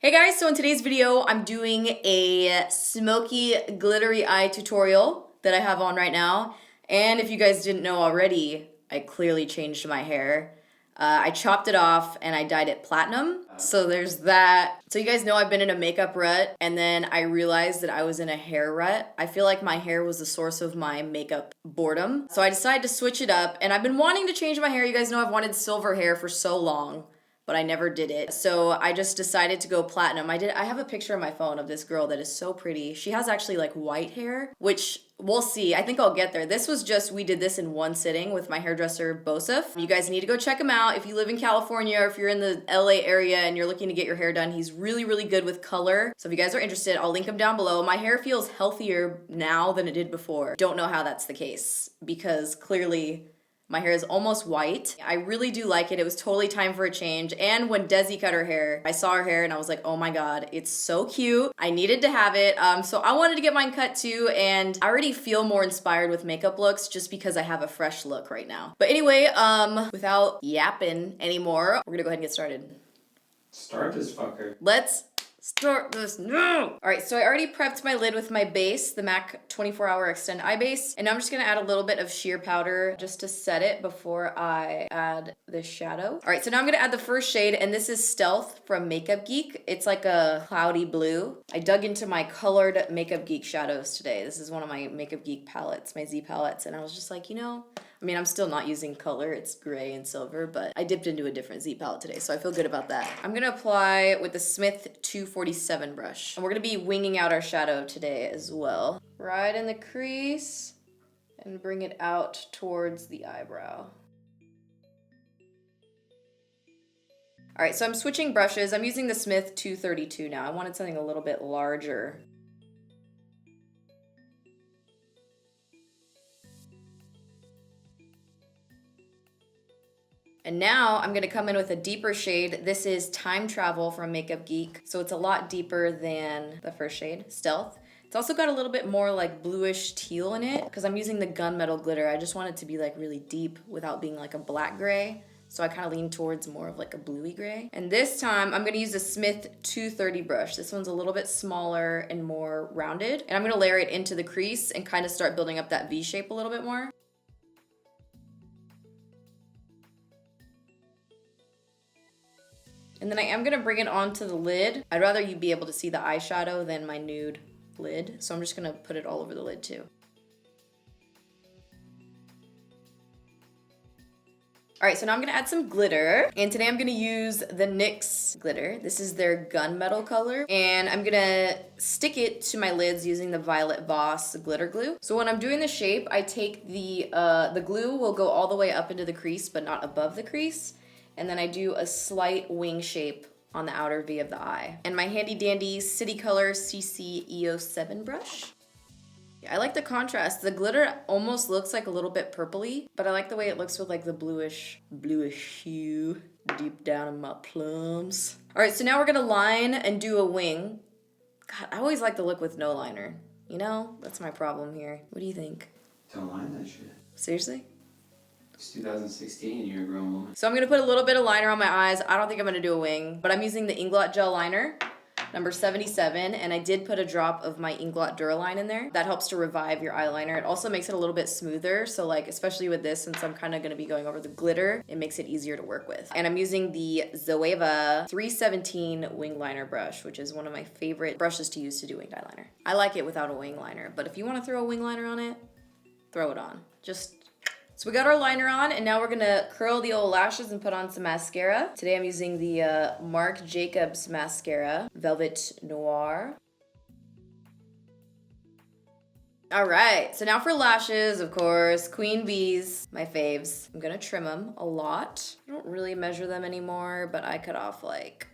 Hey guys, so in today's video, I'm doing a smoky glittery eye tutorial that I have on right now. And if you guys didn't know already, I clearly changed my hair. I chopped it off and I dyed it platinum. So there's that. So you guys know I've been in a makeup rut and then I realized that I was in a hair rut. I feel like my hair was the source of my makeup boredom. So I decided to switch it up and I've been wanting to change my hair. You guys know I've wanted silver hair for so long, but I never did it. So I just decided to go platinum. I have a picture on my phone of this girl that is so pretty. She has actually like white hair, which we'll see. I think I'll get there. This was just, we did this in one sitting with my hairdresser, Bosef. You guys need to go check him out. If you live in California or if you're in the LA area and you're looking to get your hair done, he's really, really good with color. So if you guys are interested, I'll link him down below. My hair feels healthier now than it did before. Don't know how that's the case because clearly my hair is almost white. I really do like it. It was totally time for a change. And when Desi cut her hair, I saw her hair and I was like, oh my God, it's so cute. I needed to have it. So I wanted to get mine cut too. And I already feel more inspired with makeup looks just because I have a fresh look right now. But anyway, without yapping anymore, we're gonna go ahead and get started. Start this fucker. Let's start this now. All right, so I already prepped my lid with my base, the MAC 24-Hour Extend Eye Base, and now I'm just gonna add a little bit of sheer powder just to set it before I add the shadow. All right, so now I'm gonna add the first shade, and this is Stealth from Makeup Geek. It's like a cloudy blue. I dug into my colored Makeup Geek shadows today. This is one of my Makeup Geek palettes, my Z palettes, and I was just like, you know, I mean, I'm still not using color, it's gray and silver, but I dipped into a different Z palette today, so I feel good about that. I'm gonna apply with the Smith 247 brush. And we're gonna be winging out our shadow today as well. Right in the crease, and bring it out towards the eyebrow. All right, so I'm switching brushes. I'm using the Smith 232 now. I wanted something a little bit larger. And now I'm gonna come in with a deeper shade. This is Time Travel from Makeup Geek. So it's a lot deeper than the first shade, Stealth. It's also got a little bit more like bluish teal in it because I'm using the gunmetal glitter. I just want it to be like really deep without being like a black gray. So I kind of lean towards more of like a bluey gray. And this time I'm gonna use the Smith 230 brush. This one's a little bit smaller and more rounded. And I'm gonna layer it into the crease and kind of start building up that V shape a little bit more. And then I am gonna bring it onto the lid. I'd rather you be able to see the eyeshadow than my nude lid. So I'm just gonna put it all over the lid too. All right, so now I'm gonna add some glitter. And today I'm gonna use the NYX glitter. This is their gunmetal color. And I'm gonna stick it to my lids using the Violet Voss glitter glue. So when I'm doing the shape, I take the glue will go all the way up into the crease, but not above the crease. And then I do a slight wing shape on the outer V of the eye. And my handy dandy City Color CC EO7 brush. I like the contrast. The glitter almost looks like a little bit purpley, but I like the way it looks with like the bluish hue deep down in my plums. All right, so now we're gonna line and do a wing. God, I always like the look with no liner. You know, that's my problem here. What do you think? Don't line that shit. Seriously? It's 2016 and you're a grown woman. So I'm gonna put a little bit of liner on my eyes. I don't think I'm gonna do a wing, but I'm using the Inglot Gel Liner, number 77, and I did put a drop of my Inglot Duraline in there. That helps to revive your eyeliner. It also makes it a little bit smoother, so like, especially with this, since I'm kind of gonna be going over the glitter, it makes it easier to work with. And I'm using the Zoeva 317 wing liner brush, which is one of my favorite brushes to use to do winged eyeliner. I like it without a wing liner, but if you wanna throw a wing liner on it, throw it on. So we got our liner on, and now we're gonna curl the old lashes and put on some mascara. Today I'm using the Marc Jacobs mascara, Velvet Noir. All right, so now for lashes, of course, Queen Bees, my faves. I'm gonna trim them a lot. I don't really measure them anymore, but I cut off like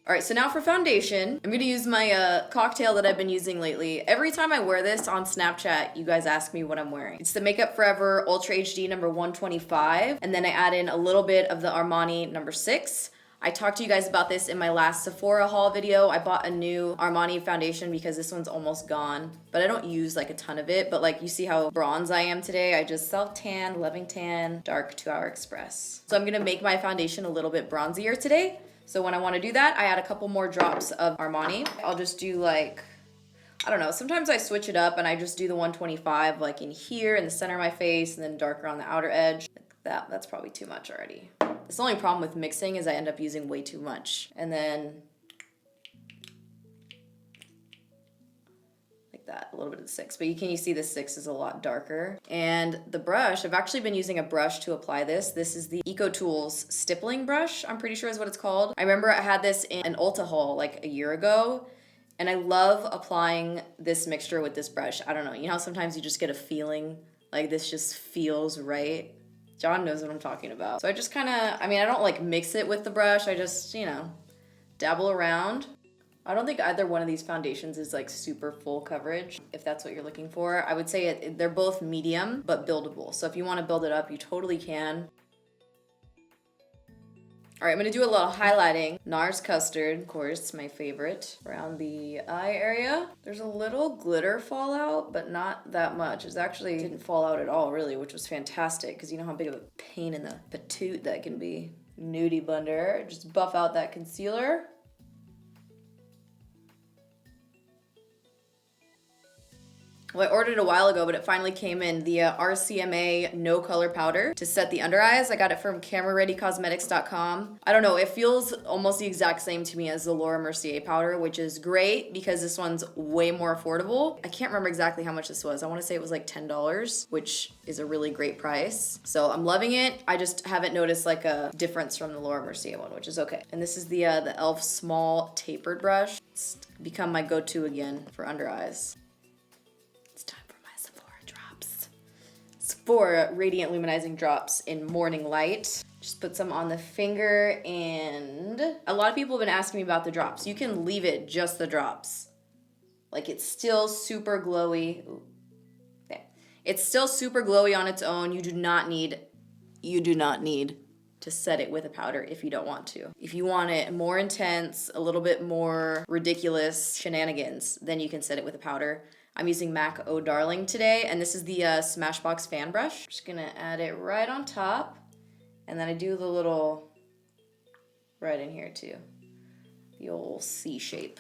All right, so now for foundation, I'm gonna use my cocktail that I've been using lately. Every time I wear this on Snapchat, you guys ask me what I'm wearing. It's the Makeup Forever Ultra HD number 125, and then I add in a little bit of the Armani number 6. I talked to you guys about this in my last Sephora haul video. I bought a new Armani foundation because this one's almost gone, but I don't use like a ton of it. But like you see how bronze I am today. I just self-tan, Loving Tan, Dark 2 Hour Express. So I'm gonna make my foundation a little bit bronzier today. So when I wanna do that, I add a couple more drops of Armani. I'll just do like, I don't know, sometimes I switch it up and I just do the 125 like in here in the center of my face and then darker on the outer edge. Like that's probably too much already. The only problem with mixing is I end up using way too much. And then like that, a little bit of the 6. But you see the 6 is a lot darker. And the brush, I've actually been using a brush to apply this. This is the EcoTools stippling brush, I'm pretty sure is what it's called. I remember I had this in an Ulta haul like a year ago. And I love applying this mixture with this brush. I don't know, you know how sometimes you just get a feeling like this just feels right? John knows what I'm talking about. So I just kind of, I mean, I don't like mix it with the brush. I just, you know, dabble around. I don't think either one of these foundations is like super full coverage. If that's what you're looking for, I would say they're both medium, but buildable. So if you want to build it up, you totally can. All right, I'm gonna do a little highlighting. Nars custard, of course, my favorite. Around the eye area. There's a little glitter fallout, but not that much. It actually didn't fall out at all, really, which was fantastic, because you know how big of a pain in the patoot that can be. Nudie blender, just buff out that concealer. Well, I ordered it a while ago, but it finally came in, the RCMA No Color Powder to set the under eyes. I got it from camerareadycosmetics.com. I don't know, it feels almost the exact same to me as the Laura Mercier powder, which is great because this one's way more affordable. I can't remember exactly how much this was. I want to say it was like $10, which is a really great price. So I'm loving it. I just haven't noticed like a difference from the Laura Mercier one, which is okay. And this is the e.l.f. small tapered brush. It's become my go-to again for under eyes. Sephora Radiant Luminizing Drops in Morning Light. Just put some on the finger, and a lot of people have been asking me about the drops. You can leave it just the drops. Like it's still super glowy. Ooh. Okay. It's still super glowy on its own. You do not need to set it with a powder if you don't want to. If you want it more intense, a little bit more ridiculous shenanigans, then you can set it with a powder. I'm using MAC Oh Darling today, and this is the Smashbox fan brush. Just gonna add it right on top, and then I do the little right in here too. The old C shape.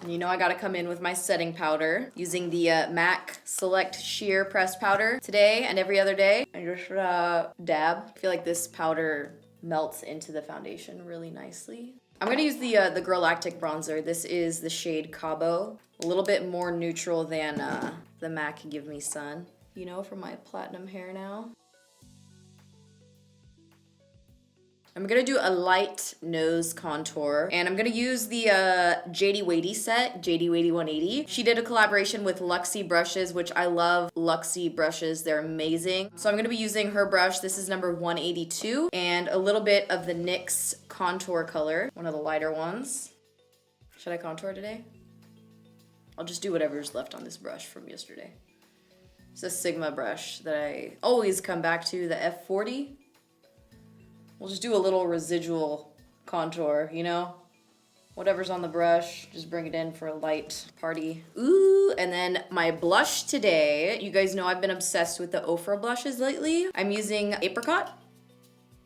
And you know I gotta come in with my setting powder, using the MAC Select Sheer Pressed Powder today and every other day. I just dab. I feel like this powder melts into the foundation really nicely. I'm gonna use the Girl Lactic bronzer. This is the shade Cabo. A little bit more neutral than the MAC Give Me Sun. You know, for my platinum hair now. I'm gonna do a light nose contour, and I'm gonna use the JD Wadey set, JD Wadey 180. She did a collaboration with Luxie brushes, which I love Luxie brushes, they're amazing. So I'm gonna be using her brush, this is number 182, and a little bit of the NYX contour color, one of the lighter ones. Should I contour today? I'll just do whatever's left on this brush from yesterday. It's a Sigma brush that I always come back to, the F40. We'll just do a little residual contour, you know? Whatever's on the brush, just bring it in for a light party. Ooh, and then my blush today. You guys know I've been obsessed with the Ofra blushes lately. I'm using Apricot.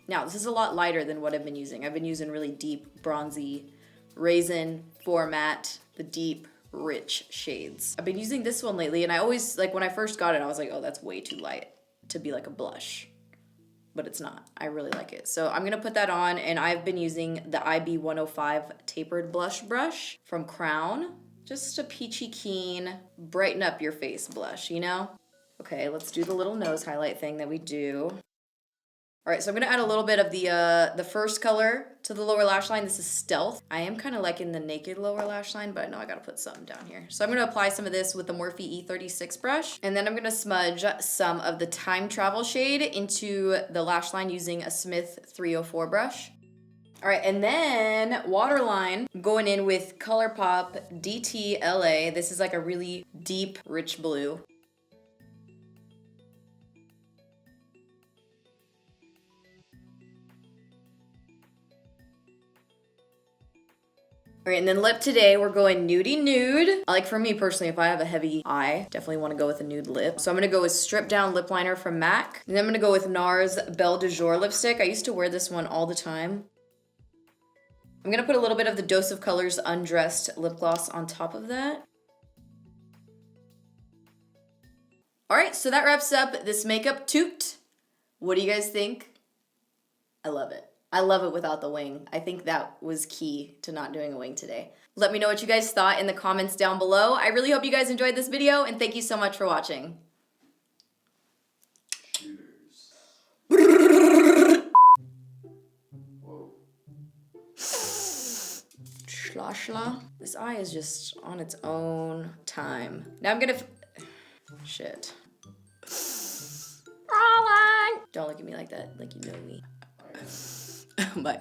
Now, this is a lot lighter than what I've been using. I've been using really deep, bronzy, raisin, format, the deep, rich shades. I've been using this one lately, and I always, like when I first got it, I was like, oh, that's way too light to be like a blush. But it's not. I really like it. So I'm gonna put that on, and I've been using the IB 105 tapered blush brush from Crown. Just a peachy keen, brighten up your face blush, you know? Okay, let's do the little nose highlight thing that we do. All right, so I'm gonna add a little bit of the first color to the lower lash line. This is Stealth. I am kind of liking the naked lower lash line, but I know I gotta put something down here. So I'm gonna apply some of this with the Morphe E36 brush, and then I'm gonna smudge some of the Time Travel shade into the lash line using a Smith 304 brush. All right, and then waterline, going in with ColourPop DT LA. This is like a really deep, rich blue. All right, and then lip today, we're going nudie nude. Like for me personally, if I have a heavy eye, definitely want to go with a nude lip. So I'm gonna go with Strip Down Lip Liner from MAC. And then I'm gonna go with Nars Belle de Jour lipstick. I used to wear this one all the time. I'm gonna put a little bit of the Dose of Colors Undressed lip gloss on top of that. All right, so that wraps up this makeup toot. What do you guys think? I love it. I love it without the wing. I think that was key to not doing a wing today. Let me know what you guys thought in the comments down below. I really hope you guys enjoyed this video, and thank you so much for watching. Whoa. Shla shla. This eye is just on its own time. Now I'm gonna... Shit. Don't look at me like that, like you know me. Bye.